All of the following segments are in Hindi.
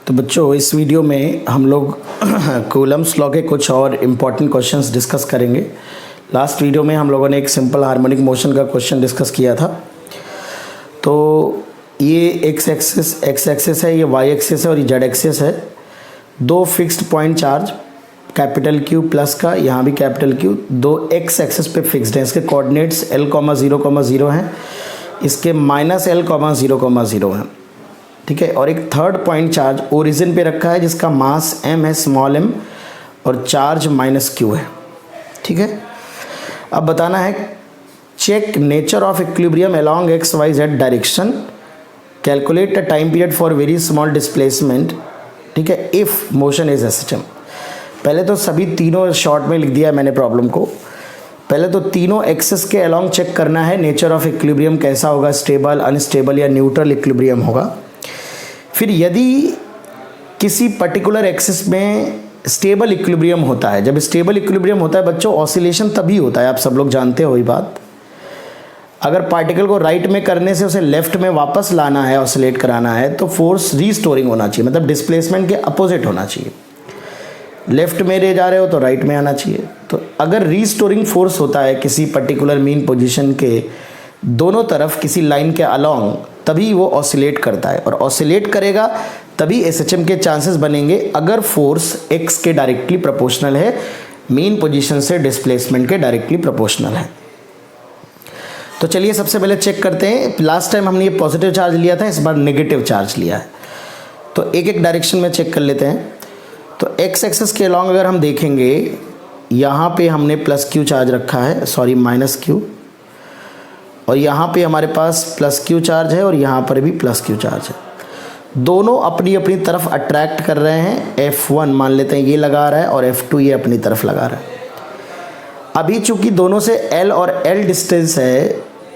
तो बच्चों इस वीडियो में हम लोग कूलम्स लॉ के कुछ और इम्पॉर्टेंट क्वेश्चंस डिस्कस करेंगे। लास्ट वीडियो में हम लोगों ने एक सिंपल हार्मोनिक मोशन का क्वेश्चन डिस्कस किया था। तो ये एक्स एक्सिस है, ये वाई एक्सिस है और ये जेड एक्सिस है। दो fixed point charge capital Q plus का, यहाँ भी कैपिटल क्यू, दो एक्स एक्सिस पे फिक्स्ड हैं। इसके कोऑर्डिनेट्स l,0,0 हैं, इसके -l,0,0 हैं, ठीक है। और एक थर्ड पॉइंट चार्ज ओरिजिन पे रखा है जिसका मास m है, स्मॉल m, और चार्ज -q है, ठीक है। अब बताना है check nature of equilibrium along X Y Z direction, calculate the time period for very small displacement, ठीक है, इफ मोशन इज एसिस्टम। पहले तो सभी तीनों शॉर्ट में लिख दिया है मैंने प्रॉब्लम को। पहले तो तीनों एक्सिस के अलोंग चेक करना है नेचर ऑफ इक्विलिब्रियम कैसा होगा, स्टेबल, अनस्टेबल या न्यूट्रल इक्विलिब्रियम होगा। फिर यदि किसी पर्टिकुलर एक्सिस में स्टेबल इक्विलिब्रियम होता है, जब स्टेबल इक्विलिब्रियम होता है बच्चों ऑसिलेशन तभी होता है, आप सब लोग जानते हो ये बात। अगर पार्टिकल को राइट में करने से उसे लेफ्ट में वापस लाना है, ऑसिलेट कराना है, तो फोर्स रीस्टोरिंग होना चाहिए, मतलब डिस्प्लेसमेंट के अपोजिट होना चाहिए। लेफ्ट में ले जा रहे हो तो राइट में आना चाहिए। तो अगर रीस्टोरिंग फोर्स होता है किसी पर्टिकुलर मीन पोजीशन के दोनों तरफ किसी लाइन के अलोंग, तभी वो ऑसिलेट करता है, और ऑसिलेट करेगा तभी एसएचएम के चांसेस बनेंगे अगर फोर्स एक्स के डायरेक्टली प्रोपोर्शनल है, मीन पोजीशन से डिस्प्लेसमेंट के डायरेक्टली प्रोपोर्शनल है। तो चलिए सबसे पहले चेक करते हैं। लास्ट टाइम हमने ये पॉजिटिव चार्ज लिया था, इस बार नेगेटिव चार्ज लिया है। तो एक एक डायरेक्शन में चेक कर लेते हैं। तो एक्स एक्सिस के अलोंग अगर हम देखेंगे, यहाँ पे हमने +q चार्ज रखा है, सॉरी -q, और यहाँ पे हमारे पास +q चार्ज है और यहाँ पर भी +q चार्ज है। दोनों अपनी अपनी तरफ अट्रैक्ट कर रहे हैं। F1 मान लेते हैं ये लगा रहा है और F2 ये अपनी तरफ लगा रहा है। अभी चूंकि दोनों से L और L डिस्टेंस है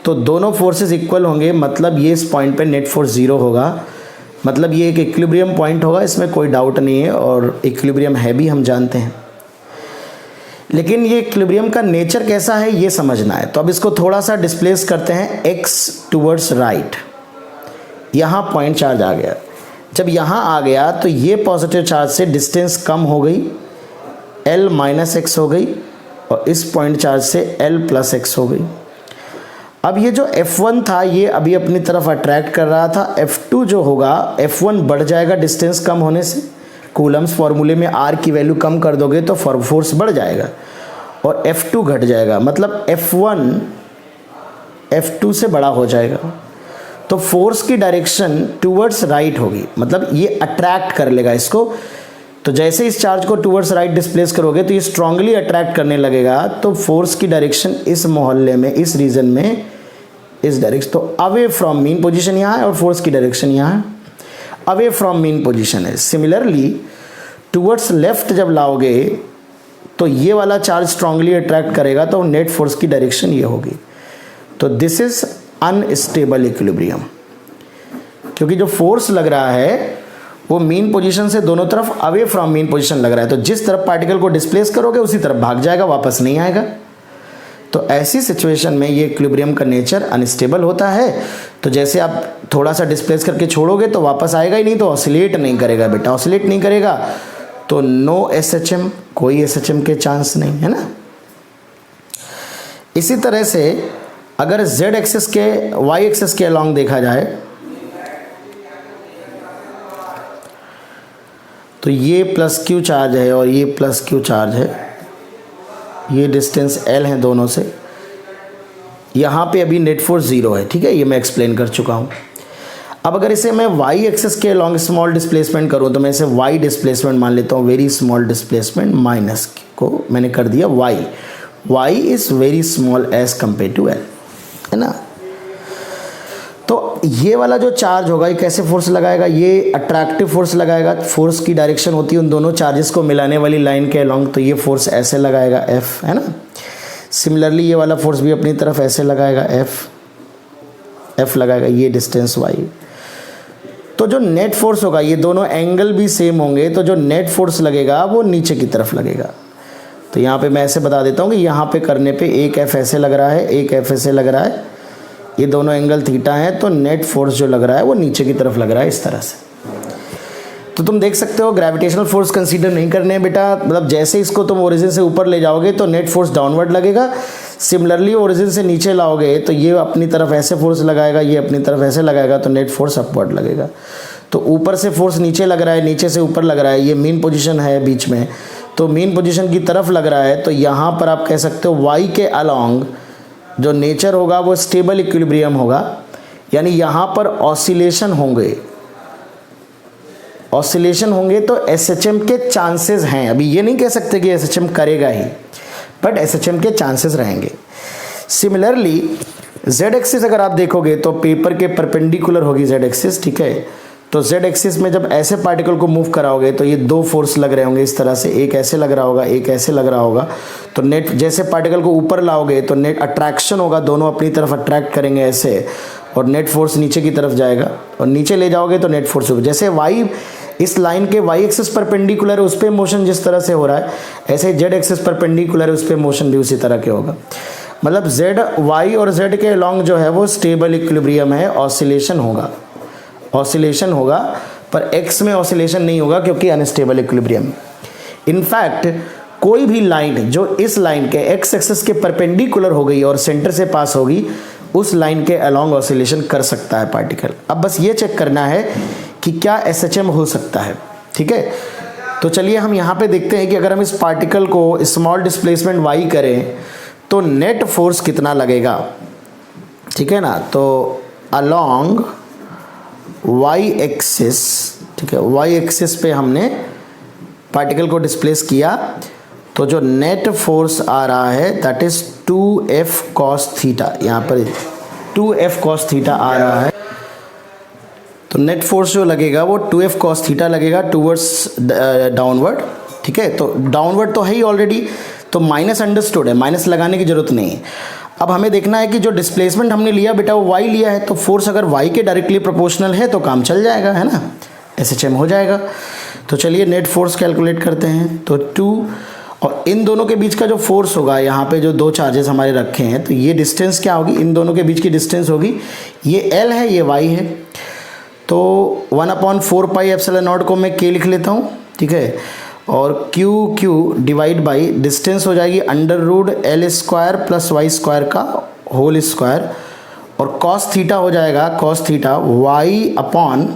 तो दोनों फोर्सेस इक्वल होंगे, मतलब ये इस पॉइंट पे नेट फोर्स 0 होगा, मतलब ये एक इक्विलिब्रियम पॉइंट होगा, इसमें कोई डाउट नहीं है, और इक्विलिब्रियम है भी हम जानते हैं। लेकिन ये इक्विलिब्रियम का नेचर कैसा है ये समझना है। तो अब इसको थोड़ा सा डिस्प्लेस करते हैं x टूवर्ड्स राइट। यहाँ पॉइंट चार्ज आ गया, जब यहाँ आ गया तो ये पॉजिटिव चार्ज से डिस्टेंस कम हो गई, l -x हो गई, और इस पॉइंट चार्ज से l +x हो गई। अब ये जो F1 था ये अभी अपनी तरफ अट्रैक्ट कर रहा था। F2 जो होगा, F1 बढ़ जाएगा डिस्टेंस कम होने से। कूलम्स फॉर्मूले में R की वैल्यू कम कर दोगे तो फोर्स बढ़ जाएगा, और F2 घट जाएगा, मतलब F1 F2 से बड़ा हो जाएगा। तो फोर्स की डायरेक्शन टूवर्ड्स राइट होगी, मतलब ये अट्रैक्ट कर लेगा इसको। तो जैसे इस चार्ज को टूवर्ड्स राइट डिस्प्लेस करोगे तो ये स्ट्रांगली अट्रैक्ट करने लगेगा। तो फोर्स की डायरेक्शन इस मोहल्ले में, इस रीजन में, इस डायरेक्शन, तो अवे फ्रॉम मीन पोजीशन यहाँ है और फोर्स की डायरेक्शन यहाँ है, अवे फ्रॉम मीन पोजीशन है। सिमिलरली टूवर्ड्स लेफ्ट जब लाओगे तो ये वाला चार्ज स्ट्रांगली अट्रैक्ट करेगा, तो नेट फोर्स की डायरेक्शन ये होगी। तो दिस इज अनस्टेबल इक्विलिब्रियम, क्योंकि जो फोर्स लग रहा है वो मीन पोजीशन से दोनों तरफ अवे फ्रॉम मीन पोजीशन लग रहा है। तो जिस तरफ पार्टिकल को डिस्प्लेस करोगे उसी तरफ भाग जाएगा, वापस नहीं आएगा। तो ऐसी सिचुएशन में ये इक्विलिब्रियम का नेचर अनस्टेबल होता है। तो जैसे आप थोड़ा सा डिस्प्लेस करके छोड़ोगे तो वापस आएगा ही नहीं, तो ऑसिलेट नहीं करेगा बेटा, ऑसिलेट नहीं करेगा तो नो एसएचएम, कोई एसएचएम के चांस नहीं है ना। इसी तरह से अगर जेड एक्सिस के, वाई एक्सिस के अलोंग देखा जाए तो ये +q चार्ज है और ये +q चार्ज है, ये डिस्टेंस l है दोनों से। यहाँ पे अभी नेट फोर्स 0 है, ठीक है, ये मैं एक्सप्लेन कर चुका हूँ। अब अगर इसे मैं y एक्सिस के लॉन्ग स्मॉल डिस्प्लेसमेंट करूँ तो मैं इसे y डिस्प्लेसमेंट मान लेता हूँ, वेरी स्मॉल डिस्प्लेसमेंट, माइनस को मैंने कर दिया y is very small as compare to l, है ना। तो ये वाला जो चार्ज होगा ये कैसे फोर्स लगाएगा, ये अट्रैक्टिव फोर्स लगाएगा। फोर्स की डायरेक्शन होती है उन दोनों चार्जेस को मिलाने वाली लाइन के अलोंग, तो ये फोर्स ऐसे लगाएगा F, है ना। सिमिलरली ये वाला फोर्स भी अपनी तरफ ऐसे लगाएगा F लगाएगा, ये डिस्टेंस y। तो जो नेट फोर्स होगा, ये दोनों एंगल भी सेम होंगे, तो जो नेट फोर्स लगेगा वो नीचे की तरफ लगेगा। तो यहाँ पे मैं ऐसे बता देता हूँ कि यहाँ पे करने पे एक F ऐसे लग रहा है, एक F ऐसे लग रहा है, ये दोनों एंगल थीटा है, तो नेट फोर्स जो लग रहा है वो नीचे की तरफ लग रहा है इस तरह से। तो तुम देख सकते हो ग्रेविटेशनल फोर्स कंसीडर नहीं करने हैं बेटा, मतलब जैसे इसको तुम ओरिजिन से ऊपर ले जाओगे तो नेट फोर्स डाउनवर्ड लगेगा, सिमिलरली ओरिजिन से नीचे लाओगे तो ये अपनी तरफ ऐसे फोर्स लगाएगा, ये अपनी तरफ ऐसे लगाएगा, तो नेट फोर्स अपवर्ड लगेगा। तो ऊपर से फोर्स नीचे लग रहा है, नीचे से ऊपर लग रहा है, ये मीन पोजीशन है बीच में, तो मीन पोजीशन की तरफ लग रहा है, तो यहाँ पर आप कह सकते हो वाई के अलोंग जो नेचर होगा वो स्टेबल इक्विलिब्रियम होगा, यानी यहाँ पर ऑसिलेशन होंगे, ऑसिलेशन होंगे तो एसएचएम के चांसेस हैं। अभी ये नहीं कह सकते कि एसएचएम करेगा ही, बट एसएचएम के चांसेस रहेंगे। सिमिलरली जेड एक्सिस अगर आप देखोगे तो पेपर के परपेंडिकुलर होगी जेड एक्सिस, ठीक है। तो जेड एक्सिस में जब ऐसे पार्टिकल को मूव कराओगे तो ये दो फोर्स लग रहे होंगे इस तरह से, एक ऐसे लग रहा होगा, एक ऐसे लग रहा होगा। तो नेट जैसे पार्टिकल को ऊपर लाओगे तो नेट अट्रैक्शन होगा, दोनों अपनी तरफ अट्रैक्ट करेंगे ऐसे, और नेट फोर्स नीचे की तरफ जाएगा, और नीचे ले जाओगे तो नेट फोर्स ऊपर। जैसे वाई इस लाइन के वाई एक्सिस परपेंडिकुलर है उस पर मोशन जिस तरह से हो रहा है, ऐसे जेड एक्सिस परपेंडिकुलर है उस पर मोशन भी उसी तरह के होगा। मतलब जेड वाई और जेड के अलॉन्ग जो है वो स्टेबल इक्विलिब्रियम है, ऑसिलेशन होगा, ऑसिलेशन होगा, पर एक्स में ऑसिलेशन नहीं होगा क्योंकि अनस्टेबल इक्विलिब्रियम। इनफैक्ट कोई भी लाइन जो इस लाइन के एक्स एक्सिस के परपेंडिकुलर हो गई और सेंटर से पास होगी, उस लाइन के अलॉन्ग ऑसिलेशन कर सकता है पार्टिकल। अब बस ये चेक करना है कि क्या एसएचएम हो सकता है, ठीक है। तो चलिए हम यहाँ पे देखते हैं कि अगर हम इस पार्टिकल को स्मॉल डिस्प्लेसमेंट वाई करें तो नेट फोर्स कितना लगेगा, ठीक है ना। तो अलोंग वाई एक्सिस, ठीक है, वाई एक्सिस पे हमने पार्टिकल को डिस्प्लेस किया, तो जो नेट फोर्स आ रहा है that is 2f cos theta, यहाँ पर 2f cos थीटा आ रहा है। तो नेट फोर्स जो लगेगा वो 2f cos थीटा लगेगा टूवर्ड्स डाउनवर्ड, ठीक है। तो डाउनवर्ड तो है ही ऑलरेडी, तो माइनस अंडरस्टूड है, माइनस लगाने की जरूरत नहीं है। अब हमें देखना है कि जो डिस्प्लेसमेंट हमने लिया बेटा वो y लिया है, तो फोर्स अगर y के डायरेक्टली प्रोपोर्शनल है तो काम चल जाएगा, है ना, एसएचएम हो जाएगा। तो चलिए नेट फोर्स कैलकुलेट करते हैं। तो 2 और इन दोनों के बीच का जो फोर्स होगा, यहाँ पे जो दो चार्जेस हमारे रखे हैं, तो ये डिस्टेंस क्या होगी, इन दोनों के बीच की डिस्टेंस होगी, ये L है ये y है। तो 1/4 पाई एप्सिलॉन नॉट को मैं k लिख लेता हूँ, ठीक है, और Q डिवाइड बाई डिस्टेंस हो जाएगी under root L square plus y square का होल स्क्वायर, और cos थीटा हो जाएगा cos theta y upon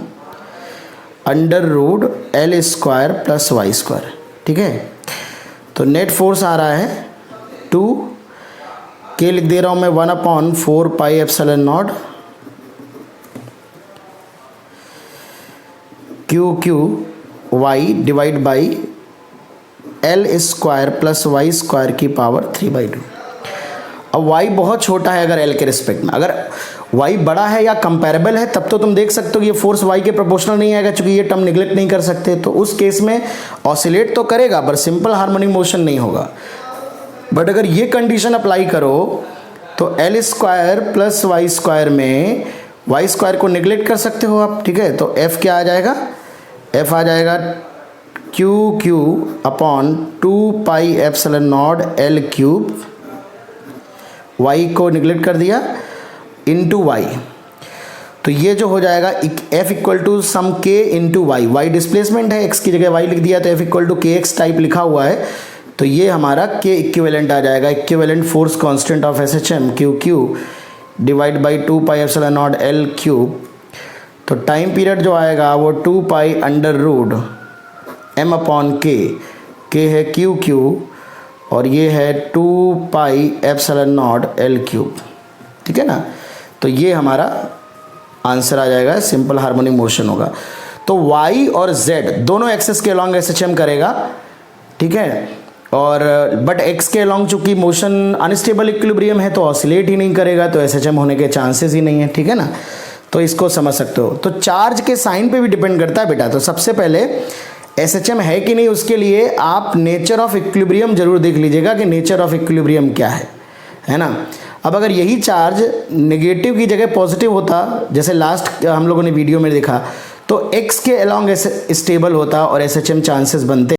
under root L square plus y square, ठीक है। तो नेट फोर्स आ रहा है 2, k लिख दे रहा हूँ मैं 1/4 pi epsilon not Q y divide by L square plus y square की पावर 3/2। अब y बहुत छोटा है अगर L के रिस्पेक्ट में, अगर y बड़ा है या कंपेरेबल है तब तो तुम देख सकते हो कि ये फोर्स y के प्रोपोर्शनल नहीं आएगा, क्योंकि ये टर्म निगलेक्ट नहीं कर सकते। तो उस केस में ऑसिलेट तो करेगा पर सिंपल हार्मोनिक मोशन नहीं होगा। बट अगर ये कंडीशन अप्लाई करो तो L square plus y square में वाई स्क्वायर को निगलेक्ट कर सकते हो आप, ठीक है। तो f क्या आ जाएगा, f आ जाएगा Q upon 2 pi epsilon not L cube, y को निगलेक्ट कर दिया, इंटू y। तो ये जो हो जाएगा f equal to some k into y, y displacement है, x की जगह y लिख दिया तो f equal to k x type लिखा हुआ है, तो ये हमारा k इक्विवेलेंट आ जाएगा, equivalent force constant of SHM Q divide by 2 pi epsilon not L cube. तो टाइम पीरियड जो आएगा वो 2 pi under root m upon k है Q और ये है 2 pi epsilon not L cube, ठीक है ना। तो ये हमारा आंसर आ जाएगा, सिंपल हार्मोनिक मोशन होगा। तो y और z दोनों एक्सिस के अलॉन्ग एसएचएम करेगा, ठीक है, और बट x के अलॉन्ग चूंकि मोशन अनस्टेबल इक्विलिब्रियम है तो ऑसिलेट ही नहीं करेगा, तो एसएचएम होने के चांसेस ही नहीं है, ठीक है ना। तो इसको समझ सकते हो। तो चार्ज के साइन पे भी डिपेंड करता है बेटा। तो सबसे पहले एसएचएम है कि नहीं उसके लिए आप नेचर ऑफ इक्विलिब्रियम जरूर देख लीजिएगा कि नेचर ऑफ इक्विलिब्रियम क्या है ना। अब अगर यही चार्ज नेगेटिव की जगह पॉजिटिव होता, जैसे लास्ट हम लोगों ने वीडियो में देखा, तो x के अलॉन्ग स्टेबल होता और एसएचएम चांसेस बनते।